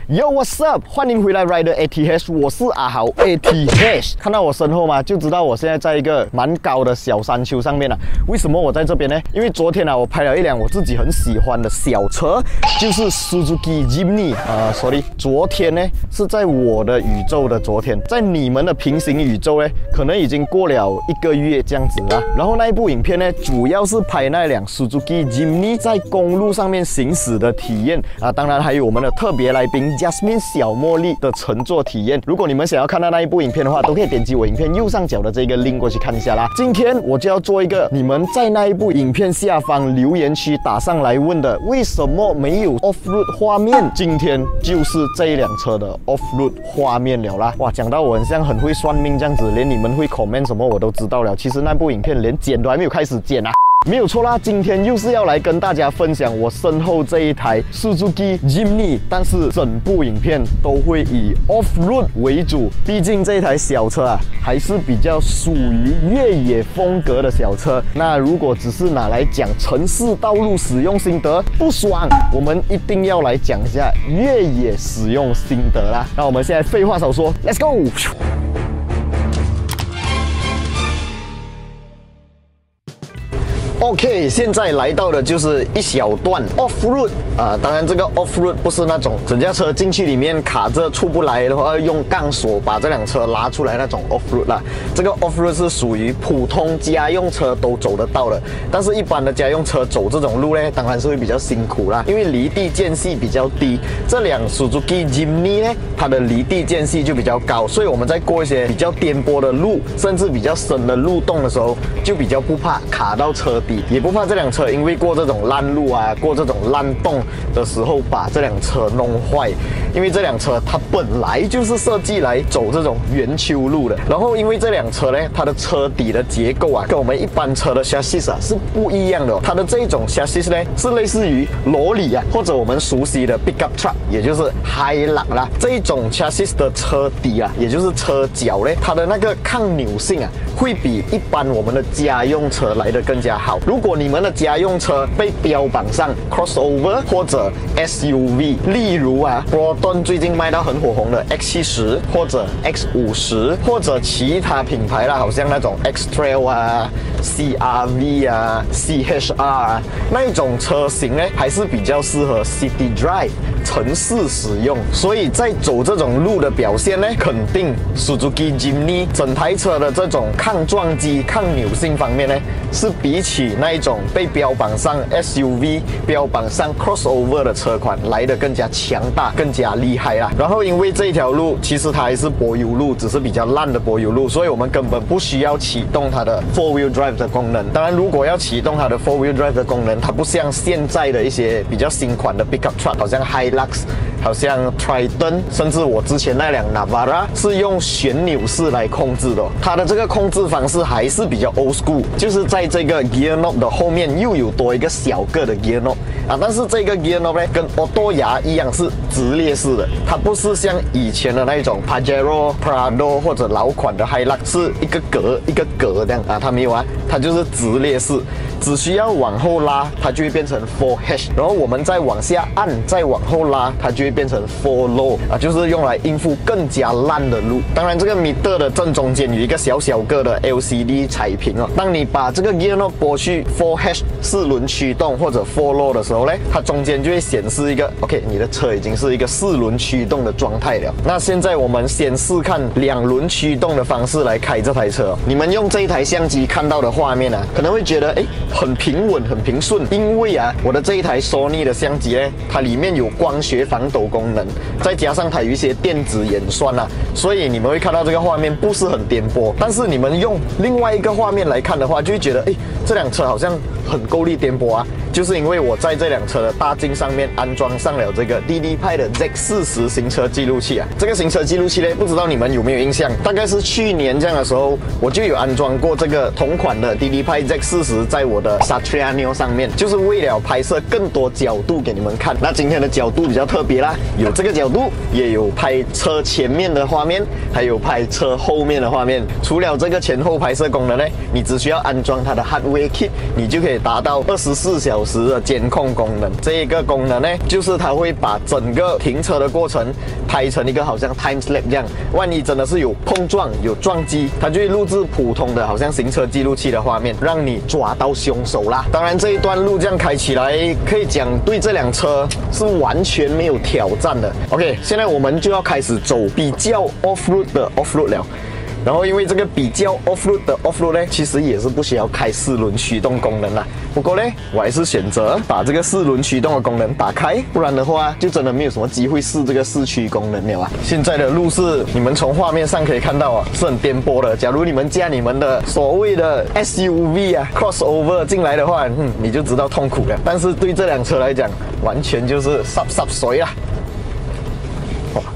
Yo, what's up？ 欢迎回来 Rider ATH， 我是阿豪 ATH。看到我身后吗？就知道我现在在一个蛮高的小山丘上面了。为什么我在这边呢？因为昨天我拍了一辆我自己很喜欢的小车，就是 Suzuki Jimny。昨天呢是在我的宇宙的昨天，在你们的平行宇宙呢，可能已经过了1个月这样子了。然后那一部影片呢，主要是拍那辆 Suzuki Jimny 在公路上面行驶的体验啊，当然还有我们的特别来宾 Jasmine 小茉莉的乘坐体验。如果你们想要看到那一部影片的话，都可以点击我影片右上角的这个 link 过去看一下啦。今天我就要做一个你们在那一部影片下方留言区打上来问的，为什么没有 off-road 画面？今天就是这一辆车的 off-road 画面了啦。哇，讲到我很会算命这样子，连你们会 comment 什么我都知道了。其实那部影片连剪都还没有开始剪啊。没有错啦，今天又是要来跟大家分享我身后这一台 Suzuki Jimny， 但是整部影片都会以 Off-Road 为主，毕竟这一台小车还是比较属于越野风格的小车。那如果只是拿来讲城市道路使用心得，不爽，我们一定要来讲一下越野使用心得啦。那我们现在废话少说 ，Let's go！OK， 现在来到的就是一小段 off-road 啊，当然这个 off-road 不是那种整架车进去里面卡着出不来的话，用钢索把这辆车拉出来那种 off-road 啦。这个 off-road 是属于普通家用车都走得到的，但是一般的家用车走这种路呢，当然是会比较辛苦啦，因为离地间隙比较低。这辆 Suzuki Jimny 呢，它的离地间隙就比较高，所以我们在过一些比较颠簸的路，甚至比较深的路洞的时候，就比较不怕卡到车底。也不怕这辆车因为过这种烂路过这种烂洞的时候把这辆车弄坏，因为这辆车它本来就是设计来走这种圆丘路的。然后因为这辆车呢，它的车底的结构跟我们一般车的 chassis 是不一样的它的这种 chassis 呢是类似于罗里或者我们熟悉的 pickup truck， 也就是 Hilux 啦。这一种 chassis 的车底也就是车脚呢，它的那个抗扭性会比一般我们的家用车来得更加好。如果你们的家用车被标榜上 crossover 或者 SUV， 例如Proton 最近卖到很火红的 X70 或者 X50， 或者其他品牌啦，好像那种 X-Trail CR-V CHR 那一种车型呢，还是比较适合 City Drive 城市使用。所以在走这种路的表现呢，肯定 Suzuki Jimny 整台车的这种抗撞击、抗扭性方面呢，是比起那一种被标榜上 SUV、标榜上 crossover 的车款来得更加强大、更加厉害啦。然后因为这一条路其实它还是柏油路，只是比较烂的柏油路，所以我们根本不需要启动它的 4-wheel drive 的功能。当然，如果要启动它的 4-wheel drive 的功能，它不像现在的一些比较新款的 pickup truck， 好像 Hilux， 好像 Triton， 甚至我之前那辆 Navara 是用旋钮式来控制的。它的这个控制方式还是比较 old school， 就是在这个 gear knob 的后面又有多一个小个的 gear knob 但是这个 gear knob 呢，跟 auto 牙一样是直列式的，它不是像以前的那种 Pajero、Prado 或者老款的 Hilux 是一个格一个格这样它没有它就是直列式，只需要往后拉，它就会变成 4H， 然后我们再往下按，再往后拉，它就会变成 4Low 就是用来应付更加烂的路。当然，这个 meter 的正中间有一个小小个的 LCD 彩屏当你把这个 gear knob 拨去 4H 4轮驱动或者 4Low 的时候呢，它中间就会显示一个 OK， 你的车已经是一个4轮驱动的状态了。那现在我们先试看2轮驱动的方式来开这台车你们用这一台相机看到的画面可能会觉得很平稳、很平顺，因为我的这一台 Sony 的相机呢，它里面有光学防抖功能，再加上它有一些电子眼酸所以你们会看到这个画面不是很颠簸。但是你们用另外一个画面来看的话，就会觉得这辆车好像很够力颠簸就是因为我在这辆车的大镜上面安装上了这个滴滴派的 Z40 行车记录器这个行车记录器呢，不知道你们有没有印象？大概是去年这样的时候，我就有安装过这个同款的滴滴派 Z40在我的 Satriano 上面，就是为了拍摄更多角度给你们看。那今天的角度比较特别啦，有这个角度，也有拍车前面的画面，还有拍车后面的画面。除了这个前后拍摄功能呢，你只需要安装它的 hardware Highway Kit， 你就可以达到24小时的监控功能。这一个功能呢，就是它会把整个停车的过程拍成一个好像 time lapse 这样。万一真的是有碰撞、有撞击，它就会录制普通的好像行车记录器的画面，让你抓到凶手啦。当然这一段路这样开起来，可以讲对这辆车是完全没有挑战的。OK， 现在我们就要开始走比较 off-road 的 off-road 了。然后因为这个比较 off-road 的 off-road 呢，其实也是不需要开4轮驱动功能啦。不过呢，我还是选择把这个4轮驱动的功能打开，不然的话就真的没有什么机会试这个4驱功能了啊。现在的路是你们从画面上可以看到啊，是很颠簸的。假如你们加你们的所谓的 SUV 啊 crossover 进来的话，你就知道痛苦了。但是对这辆车来讲，完全就是sub水啊。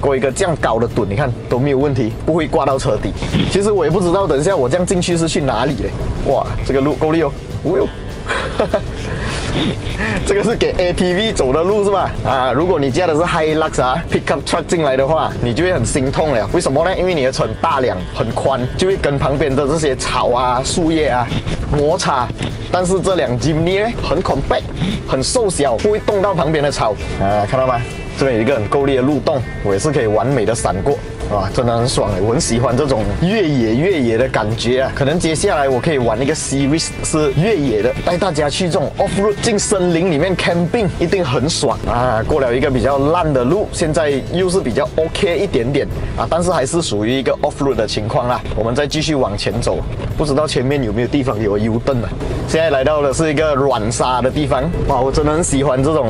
过一个这样高的墩，你看都没有问题，不会挂到车底。其实我也不知道，等一下我这样进去是去哪里嘞？哇，这个路够力哦！哦哟，这个是给 ATV 走的路是吧？啊，如果你加的是 Hilux 啊 Pickup Truck 进来的话，你就会很心痛了。为什么呢？因为你的车很大辆、很宽，就会跟旁边的这些草啊、树叶啊摩擦。但是这辆 Jimny 呢，很 compact， 很瘦小，不会动到旁边的草啊，看到吗？这边有一个很够力的路洞，我也是可以完美的闪过。哇，真的很爽哎！我很喜欢这种越野的感觉啊。可能接下来我可以玩一个 series 是越野的，带大家去这种 off-road 进森林里面 camping， 一定很爽啊！过了一个比较烂的路，现在又是比较 OK 一点点啊，但是还是属于一个 off-road 的情况啦。我们再继续往前走，不知道前面有没有地方给我 U 盾啊？现在来到的是一个软沙的地方，哇，我真的很喜欢这种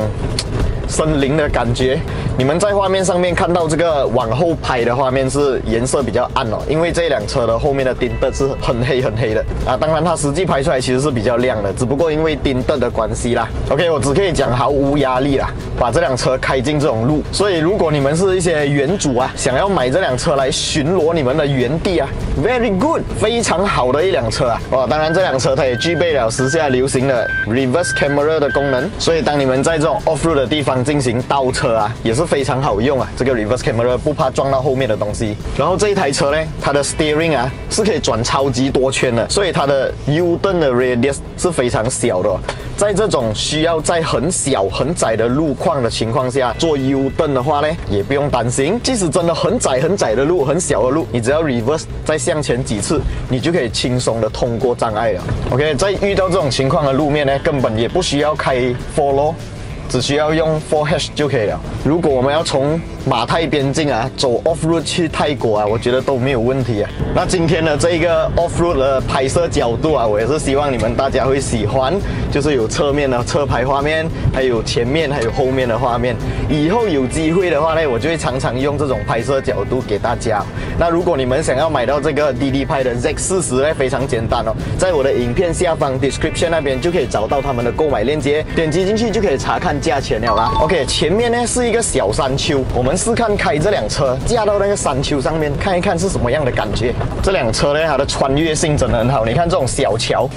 森林的感觉。你们在画面上面看到这个往后拍的画面是颜色比较暗哦，因为这辆车的后面的丁灯是很黑的啊。当然它实际拍出来其实是比较亮的，只不过因为丁灯的关系啦。OK， 我只可以讲毫无压力啦，把这辆车开进这种路。所以如果你们是一些园主啊，想要买这辆车来巡逻你们的园地啊 ，very good， 非常好的一辆车啊。哦，当然这辆车它也具备了时下流行的 reverse camera 的功能，所以当你们在这种 off-road 的地方进行倒车啊，也是非常好用啊。这个 reverse camera 不怕撞到后面的东西。然后这一台车呢，它的 steering 啊是可以转超级多圈的，所以它的 U turn 的 radius 是非常小的哦。在这种需要在很小很窄的路况的情况下做 U turn 的话呢，也不用担心，即使真的很窄的路、很小的路，你只要 reverse 再向前几次，你就可以轻松的通过障碍了。OK， 在遇到这种情况的路面呢，根本也不需要开 follow， 只需要用 4H 就可以了。如果我们要从马泰边境啊走 off-road 去泰国啊，我觉得都没有问题啊。那今天的这一个 off-road 的拍摄角度啊，我也是希望你们大家会喜欢，就是有侧面的车牌画面，还有前面还有后面的画面。以后有机会的话呢，我就会常常用这种拍摄角度给大家。那如果你们想要买到这个滴滴拍的 Z40 呢，非常简单哦，在我的影片下方 description 那边就可以找到他们的购买链接，点击进去就可以查看价钱了啦。OK， 前面呢是一个小山丘，我们试看开这辆车驾到那个山丘上面，看一看是什么样的感觉。这辆车呢，它的穿越性真的很好，你看这种小桥。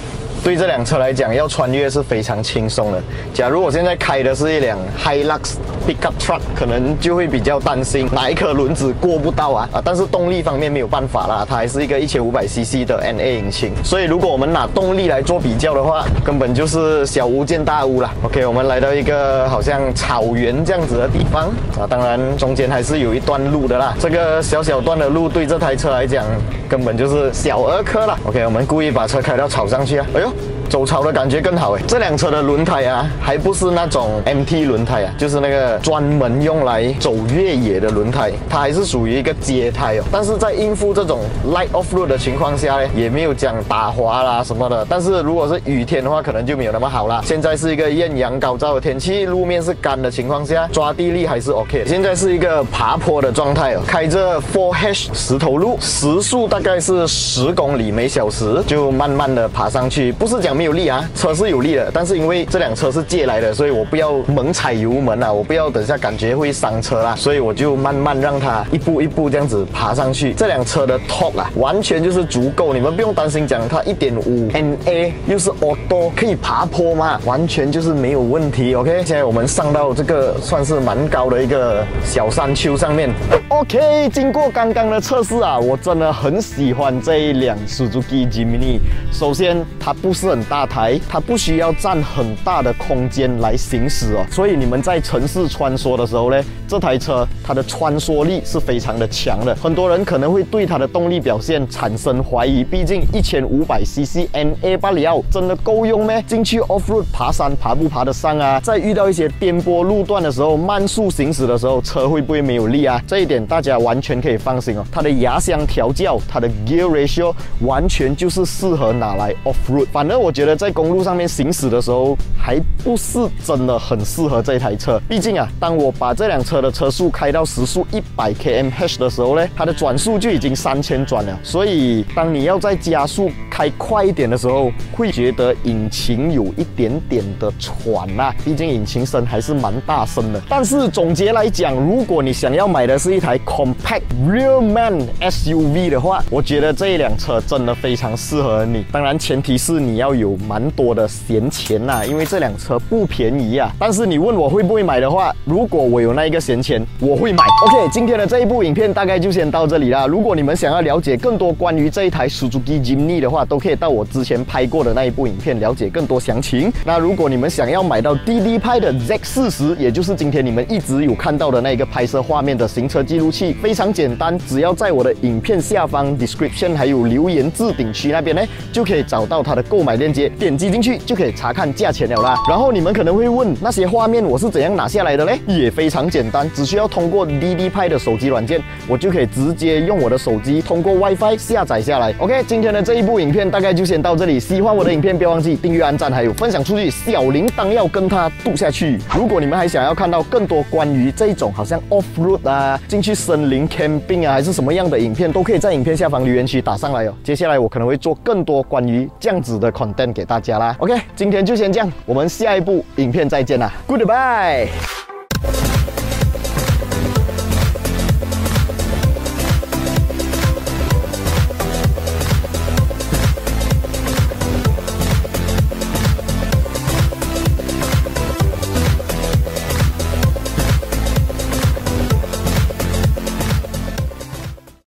对这辆车来讲，要穿越是非常轻松的。假如我现在开的是一辆 Hilux Pickup Truck， 可能就会比较担心哪一颗轮子过不到啊。但是动力方面没有办法啦，它还是一个1500cc 的 NA 引擎，所以如果我们拿动力来做比较的话，根本就是小巫见大巫啦。OK， 我们来到一个好像草原这样子的地方啊，当然中间还是有一段路的啦。这个小段的路对这台车来讲，根本就是小儿科啦。OK， 我们故意把车开到草上去啊，哎呦！走草的感觉更好哎！这辆车的轮胎啊，还不是那种 MT 轮胎啊，就是那个专门用来走越野的轮胎，它还是属于一个街胎哦。但是在应付这种 light off-road 的情况下呢，也没有讲打滑啦什么的。但是如果是雨天的话，可能就没有那么好啦。现在是一个艳阳高照的天气，路面是干的情况下，抓地力还是 OK 的。现在是一个爬坡的状态哦，开着 4H 石头路，时速大概是10公里每小时，就慢慢的爬上去。不是讲没有力啊，车是有力的，但是因为这辆车是借来的，所以我不要猛踩油门啊，我不要等下感觉会伤车啦，所以我就慢慢让它一步一步这样子爬上去。这辆车的 torque 啊，完全就是足够，你们不用担心讲它 1.5 NA 又是 auto 可以爬坡吗？完全就是没有问题。OK， 现在我们上到这个算是蛮高的一个小山丘上面。OK， 经过刚刚的测试啊，我真的很喜欢这一辆 Suzuki Jimny。首先，它不是很大台，它不需要占很大的空间来行驶哦，所以你们在城市穿梭的时候呢，这台车它的穿梭力是非常的强的。很多人可能会对它的动力表现产生怀疑，毕竟1500cc NA 罢了，真的够用咩？进去 off-road 爬山爬不爬得上啊？在遇到一些颠簸路段的时候，慢速行驶的时候，车会不会没有力啊？这一点大家完全可以放心哦。它的压箱调教，它的 gear ratio 完全就是适合拿来 off-road。反正我觉得在公路上面行驶的时候，还不是真的很适合这台车。毕竟啊，当我把这辆车的车速开到时速100 km/h 的时候呢，它的转速就已经3000转了。所以当你要在加速开快一点的时候，会觉得引擎有一点点的喘啊，毕竟引擎声还是蛮大声的。但是总结来讲，如果你想要买的是一台 compact real man SUV 的话，我觉得这一辆车真的非常适合你。当然前提是你要有蛮多的闲钱呐，因为这辆车不便宜啊。但是你问我会不会买的话，如果我有那一个闲钱，我会买。OK， 今天的这一部影片大概就先到这里啦。如果你们想要了解更多关于这一台 Suzuki Jimny 的话，都可以到我之前拍过的那一部影片了解更多详情。那如果你们想要买到滴滴拍的 Z40， 也就是今天你们一直有看到的那个拍摄画面的行车记录器，非常简单，只要在我的影片下方 description 还有留言置顶区那边呢，就可以找到它的购买链接，点击进去就可以查看价钱了啦。然后你们可能会问，那些画面我是怎样拿下来的呢？也非常简单，只需要通过滴滴拍的手机软件，我就可以直接用我的手机通过 WiFi 下载下来。OK， 今天的这一部影片大概就先到这里。喜欢我的影片，不要忘记订阅、按赞，还有分享出去，小铃铛要跟它嘟下去。如果你们还想要看到更多关于这种好像 off-road 啊、进去森林 camping 啊，还是什么样的影片，都可以在影片下方留言区打上来哦。接下来我可能会做更多关于这样子的 content 给大家啦。OK， 今天就先这样，我们下一部影片再见啦 ，Goodbye。